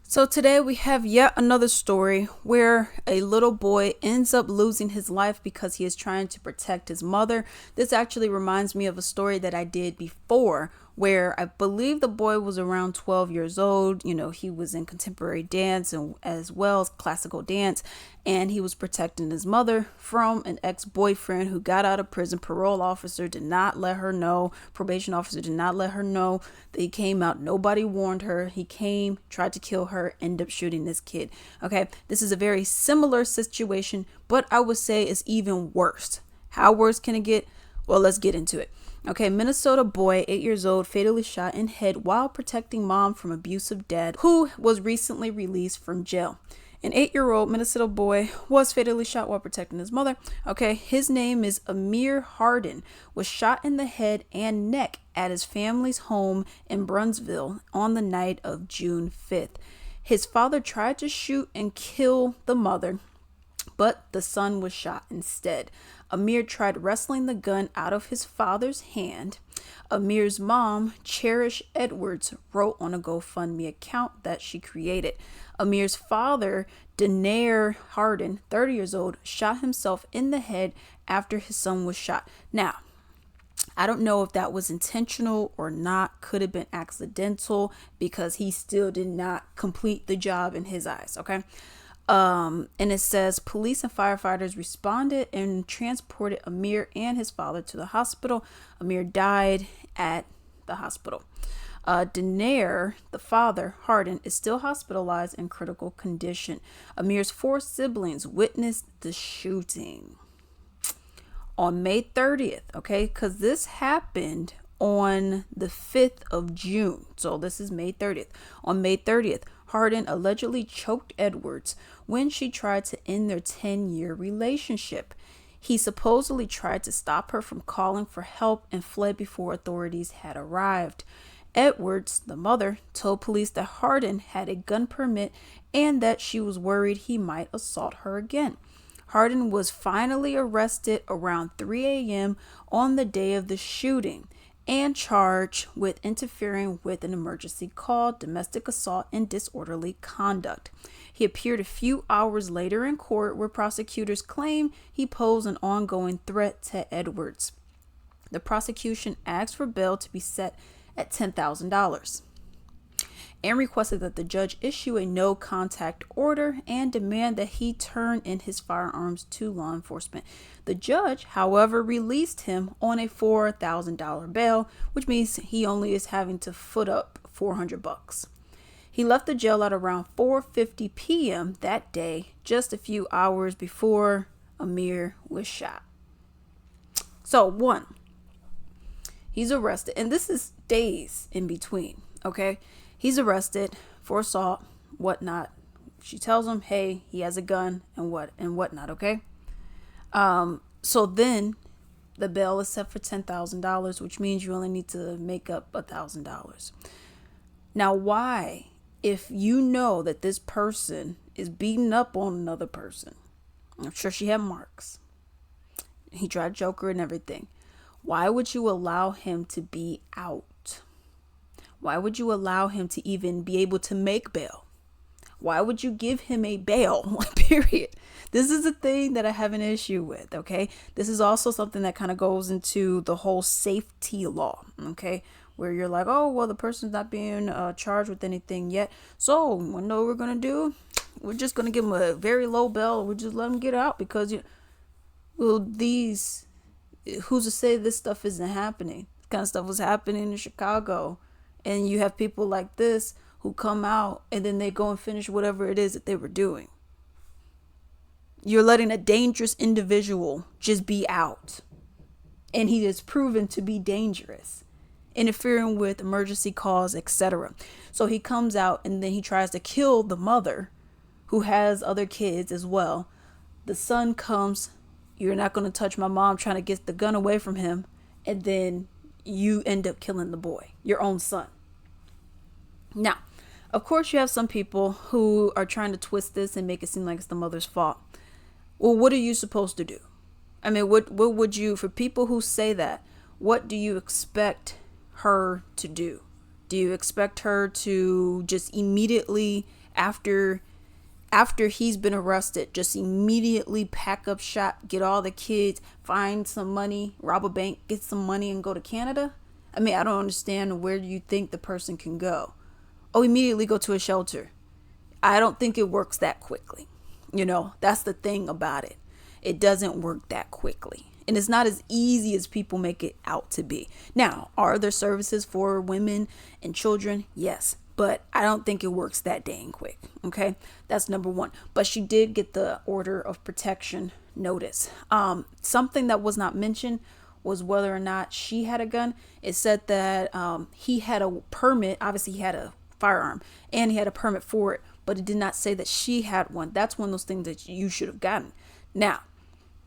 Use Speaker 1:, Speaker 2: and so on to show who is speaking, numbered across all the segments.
Speaker 1: So today we have yet another story where a little boy ends up losing his life because he is trying to protect his mother. This actually reminds me of a story that I did before where I believe the boy was around 12 years old. You know, he was in contemporary dance and as well as classical dance, and he was protecting his mother from an ex-boyfriend who got out of prison. Parole officer did not let her know, probation officer did not let her know that he came out. Nobody warned her. He came, tried to kill her, ended up shooting this kid. Okay, this is a very similar situation, but I would say it's even worse. How worse can it get? Well, let's get into it. Okay, Minnesota boy, 8 years old, fatally shot in head while protecting mom from abusive dad who was recently released from jail. An 8-year-old Minnesota boy was fatally shot while protecting his mother. Okay, his name is Amir Hardin, was shot in the head and neck at his family's home in Brunsville on the night of June 5th. His father tried to shoot and kill the mother, but the son was shot instead. Amir tried wresting the gun out of his father's hand. Amir's mom, Cherish Edwards, wrote on a GoFundMe account that she created. Amir's father, Denair Hardin, 30 years old, shot himself in the head after his son was shot. Now, I don't know if that was intentional or not. Could have been accidental because he still did not complete the job in his eyes. Okay. And it says police and firefighters responded and transported Amir and his father to the hospital. Amir died at the hospital. Denair, the father, Hardin, is still hospitalized in critical condition. Amir's 4 siblings witnessed the shooting on May 30th, okay? Because this happened on the 5th of June. So this is May 30th. On May 30th, Hardin allegedly choked Edwards when she tried to end their 10-year relationship. He supposedly tried to stop her from calling for help and fled before authorities had arrived. Edwards, the mother, told police that Hardin had a gun permit and that she was worried he might assault her again. Hardin was finally arrested around 3 a.m. on the day of the shooting and charged with interfering with an emergency call, domestic assault, and disorderly conduct. He appeared a few hours later in court where prosecutors claim he posed an ongoing threat to Edwards. The prosecution asked for bail to be set at $10,000 and requested that the judge issue a no contact order and demand that he turn in his firearms to law enforcement. The judge, however, released him on a $4,000 bail, which means he only is having to foot up $400. He left the jail at around 4:50 p.m. that day, just a few hours before Amir was shot. So, one, he's arrested, and this is days in between, okay? He's arrested for assault, whatnot. She tells him, hey, he has a gun and whatnot, okay? So then the bail is set for $10,000, which means you only need to make up $1,000. Now, why, if you know that this person is beating up on another person, I'm sure she had marks, he tried to choke her and everything, why would you allow him to be out? Why would you allow him to even be able to make bail? Why would you give him a bail? Period. This is a thing that I have an issue with, okay? This is also something that kind of goes into the whole safety law, okay? Where you're like, oh, well, the person's not being charged with anything yet. So, what we're going to do? We're just going to give him a very low bail. We'll just let him get out because, who's to say this stuff isn't happening? This kind of stuff was happening in Chicago. And you have people like this who come out and then they go and finish whatever it is that they were doing. You're letting a dangerous individual just be out. And he is proven to be dangerous, interfering with emergency calls, etc. So he comes out and then he tries to kill the mother who has other kids as well. The son comes, you're not going to touch my mom, trying to get the gun away from him. And then you end up killing the boy, your own son. Now, of course, you have some people who are trying to twist this and make it seem like it's the mother's fault. Well, what are you supposed to do? I mean, what would you, for people who say that, what do you expect her to do? Do you expect her to just immediately, after after he's been arrested, just immediately pack up shop, get all the kids, find some money, rob a bank, get some money, and go to Canada? I mean, I don't understand, where do you think the person can go? Oh, immediately go to a shelter. I don't think it works that quickly. That's the thing about it. It doesn't work that quickly. And it's not as easy as people make it out to be. Now, are there services for women and children? Yes. But I don't think it works that dang quick. Okay. That's number one. But she did get the order of protection notice. Something that was not mentioned was whether or not she had a gun. It said that he had a permit. Obviously, he had a firearm and he had a permit for it, but it did not say that she had one. That's one of those things that you should have gotten. Now,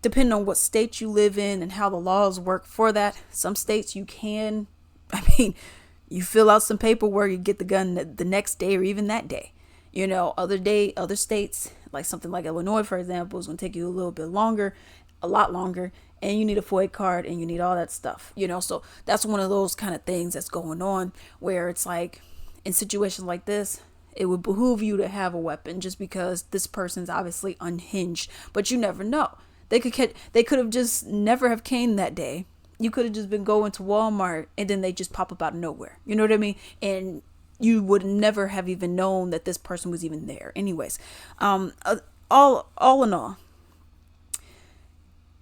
Speaker 1: depending on what state you live in and how the laws work for that, some states you can, you fill out some paperwork, you get the gun the next day or even that day. Other states, like something like Illinois, for example, is going to take you a little bit longer, a lot longer, and you need a FOIA card and you need all that stuff, so that's one of those kind of things that's going on, where it's like, in situations like this, it would behoove you to have a weapon, just because this person's obviously unhinged, but you never know. They could have just never have came that day. You could have just been going to Walmart and then they just pop up out of nowhere. You know what I mean? And you would never have even known that this person was even there. Anyways, all in all,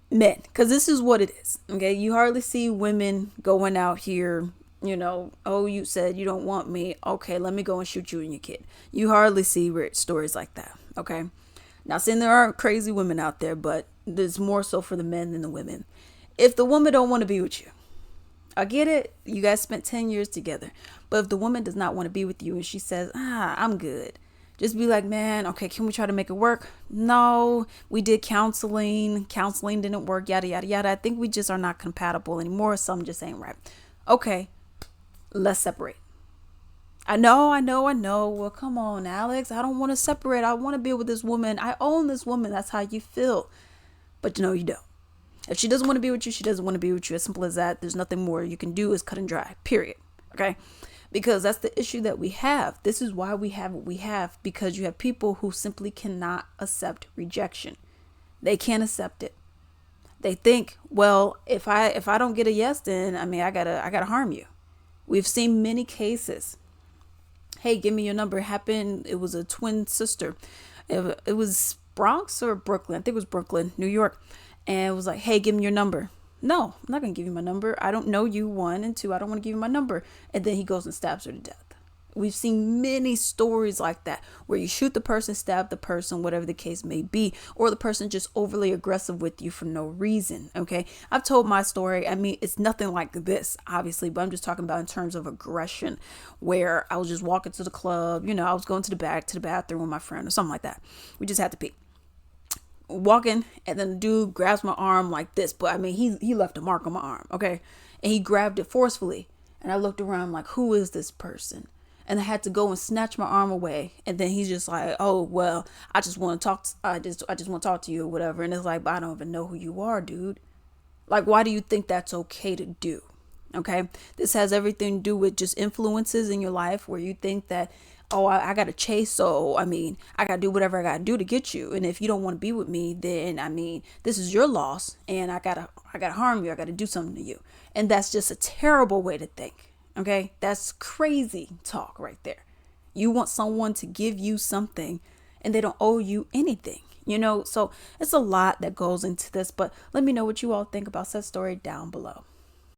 Speaker 1: men, because this is what it is. Okay, you hardly see women going out here. Oh, you said you don't want me. Okay, let me go and shoot you and your kid. You hardly see stories like that. Okay, now saying there aren't crazy women out there, but there's more so for the men than the women. If the woman don't want to be with you, I get it. You guys spent 10 years together. But if the woman does not want to be with you and she says, I'm good, just be like, man, okay, can we try to make it work? No, we did counseling. Counseling didn't work, yada, yada, yada. I think we just are not compatible anymore. Something just ain't right. Okay, let's separate. I know. Well, come on, Alex. I don't want to separate. I want to be with this woman. I own this woman. That's how you feel. But no, you don't. If she doesn't want to be with you, she doesn't want to be with you. As simple as that. There's nothing more you can do. Is cut and dry. Period. Okay? Because that's the issue that we have. This is why we have what we have. Because you have people who simply cannot accept rejection. They can't accept it. They think, well, if I don't get a yes, then I gotta harm you. We've seen many cases. Hey, give me your number. It happened. It was a twin sister. It was Bronx or Brooklyn. I think it was Brooklyn, New York. And it was like, hey, give me your number. No, I'm not going to give you my number. I don't know you, one. And two, I don't want to give you my number. And then he goes and stabs her to death. We've seen many stories like that, where you shoot the person, stab the person, whatever the case may be, or the person just overly aggressive with you for no reason. Okay. I've told my story. It's nothing like this, obviously, but I'm just talking about in terms of aggression, where I was just walking to the club. I was going to the bathroom with my friend or something like that. We just had to pee. Walking, and then the dude grabs my arm like this, but he left a mark on my arm. Okay. And he grabbed it forcefully. And I looked around like, who is this person? And I had to go and snatch my arm away. And then he's just like, oh, well, I just want to talk. I just want to talk to you or whatever. And it's like, but I don't even know who you are, dude. Like, why do you think that's okay to do? Okay. This has everything to do with just influences in your life, where you think that, oh, I got to chase. So, I got to do whatever I got to do to get you. And if you don't want to be with me, then, this is your loss. And I got to harm you. I got to do something to you. And that's just a terrible way to think. Okay, that's crazy talk right there. You want someone to give you something and they don't owe you anything, so it's a lot that goes into this. But let me know what you all think about that story down below.